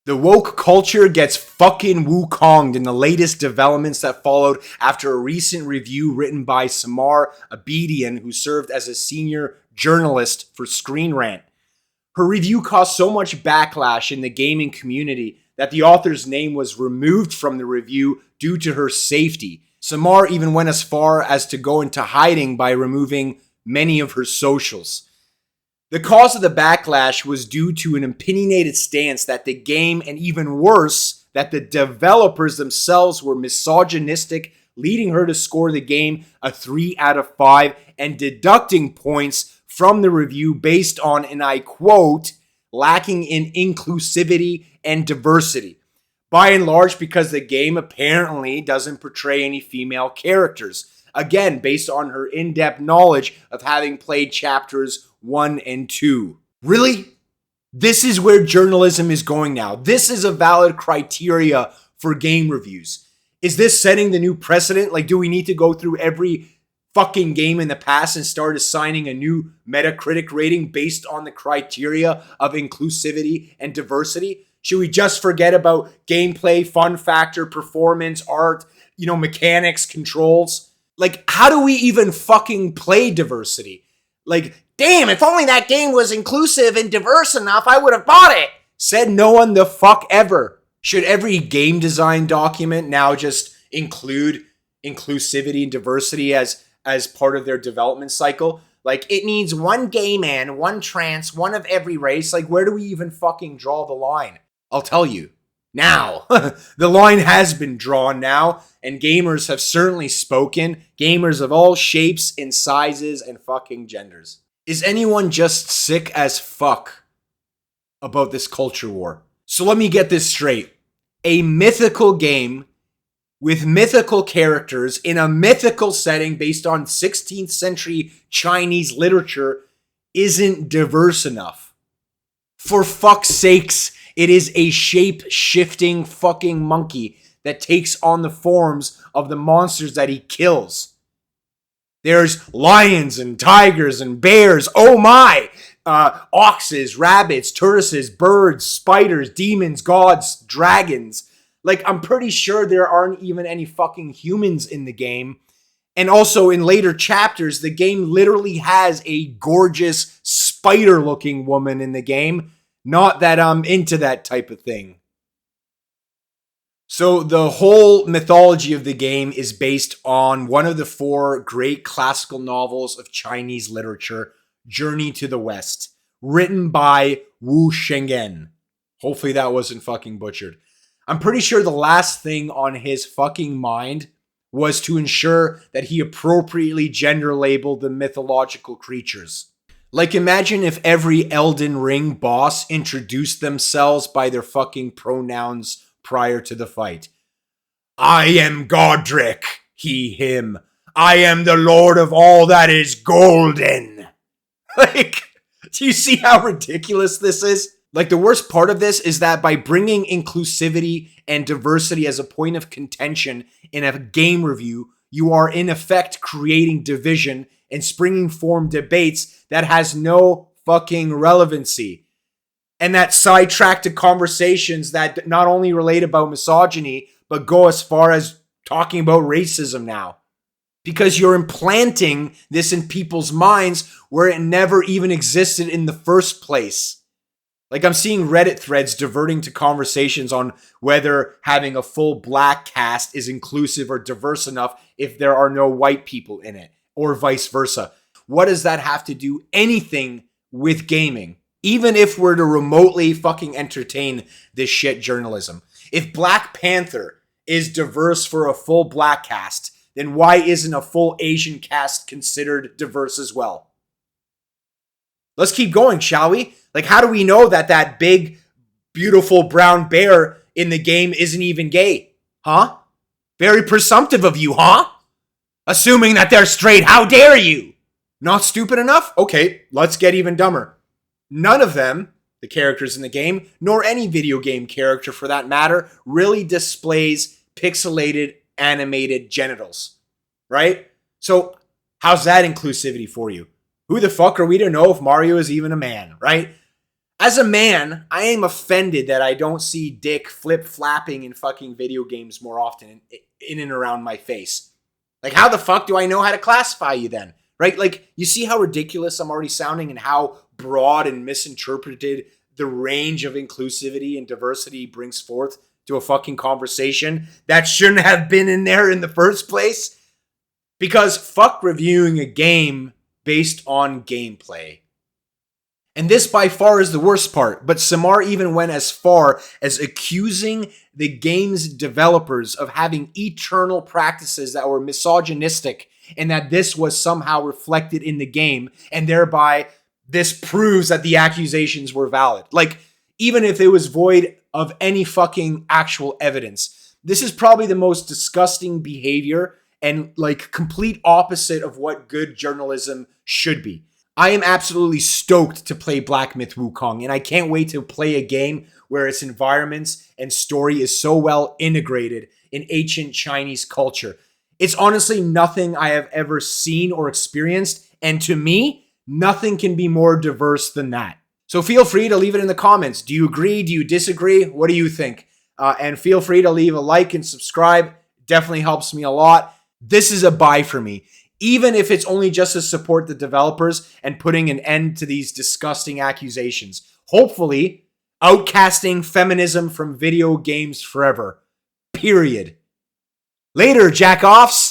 The woke culture gets fucking Wukonged in the latest developments that followed after a recent review written by Samar Abedian, who served as a senior journalist for Screen Rant. Her review caused so much backlash in the gaming community that the author's name was removed from the review due to her safety. Samar even went as far as to go into hiding by removing many of her socials. The cause of the backlash was due to an opinionated stance that the game, and even worse, that the developers themselves were misogynistic, leading her to score the game a 3 out of 5 and deducting points from the review based on, and I quote, lacking in inclusivity and diversity. By and large, because the game apparently doesn't portray any female characters. Again, based on her in-depth knowledge of having played chapters 1 and 2. Really? This is where journalism is going now. This is a valid criteria for game reviews. Is this setting the new precedent? Like, do we need to go through every fucking game in the past and start assigning a new Metacritic rating based on the criteria of inclusivity and diversity? Should we just forget about gameplay, fun factor, performance, art, mechanics, controls? Like, how do we even fucking play diversity? Like, damn, if only that game was inclusive and diverse enough, I would have bought it. Said no one the fuck ever. Should every game design document now just include inclusivity and diversity as part of their development cycle? Like, it needs one gay man, one trans, one of every race. Like, where do we even fucking draw the line? I'll tell you. Now. The line has been drawn now, and gamers have certainly spoken. Gamers of all shapes and sizes and fucking genders. Is anyone just sick as fuck about this culture war? So let me get this straight. A mythical game with mythical characters in a mythical setting based on 16th century Chinese literature isn't diverse enough. For fuck's sakes, it is a shape-shifting fucking monkey that takes on the forms of the monsters that he kills. There's lions and tigers and bears, oh my! Oxes, rabbits, tortoises, birds, spiders, demons, gods, dragons. Like, I'm pretty sure there aren't even any fucking humans in the game. And also in later chapters, the game literally has a gorgeous spider-looking woman in the game. Not that I'm into that type of thing. So the whole mythology of the game is based on one of the 4 great classical novels of Chinese literature, Journey to the West, written by Wu Shenggen. Hopefully that wasn't fucking butchered. I'm pretty sure the last thing on his fucking mind was to ensure that he appropriately gender labeled the mythological creatures. Like, imagine if every Elden Ring boss introduced themselves by their fucking pronouns prior to the fight. I am Godric, he, him. I am the Lord of all that is golden. Like, do you see how ridiculous this is? Like, the worst part of this is that by bringing inclusivity and diversity as a point of contention in a game review, you are in effect creating division and springing form debates that has no fucking relevancy. And that sidetrack to conversations that not only relate about misogyny, but go as far as talking about racism now. Because you're implanting this in people's minds where it never even existed in the first place. Like, I'm seeing Reddit threads diverting to conversations on whether having a full black cast is inclusive or diverse enough if there are no white people in it, or vice versa. What does that have to do anything with gaming? Even if we're to remotely fucking entertain this shit journalism. If Black Panther is diverse for a full black cast, then why isn't a full Asian cast considered diverse as well? Let's keep going, shall we? Like, how do we know that that big, beautiful brown bear in the game isn't even gay? Huh? Very presumptive of you, huh? Assuming that they're straight, how dare you? Not stupid enough? Okay, let's get even dumber. None of them, the characters in the game, nor any video game character for that matter, really displays pixelated, animated genitals, right? So, how's that inclusivity for you? Who the fuck are we to know if Mario is even a man, right? As a man, I am offended that I don't see dick flip-flapping in fucking video games more often in and around my face. Like, how the fuck do I know how to classify you then? Right? Like, you see how ridiculous I'm already sounding and how broad and misinterpreted the range of inclusivity and diversity brings forth to a fucking conversation that shouldn't have been in there in the first place? Because fuck reviewing a game based on gameplay. And this by far is the worst part, but Samar even went as far as accusing the game's developers of having eternal practices that were misogynistic and that this was somehow reflected in the game, and thereby this proves that the accusations were valid. Like, even if it was void of any fucking actual evidence. This is probably the most disgusting behavior and like complete opposite of what good journalism should be. I am absolutely stoked to play Black Myth Wukong, and I can't wait to play a game where its environments and story is so well integrated in ancient Chinese culture. It's honestly nothing I have ever seen or experienced, and to me, nothing can be more diverse than that. So feel free to leave it in the comments. Do you agree? Do you disagree? What do you think? And feel free to leave a like and subscribe. Definitely helps me a lot. This is a buy for me. Even if it's only just to support the developers and putting an end to these disgusting accusations. Hopefully, outcasting feminism from video games forever. Period. Later, jack-offs.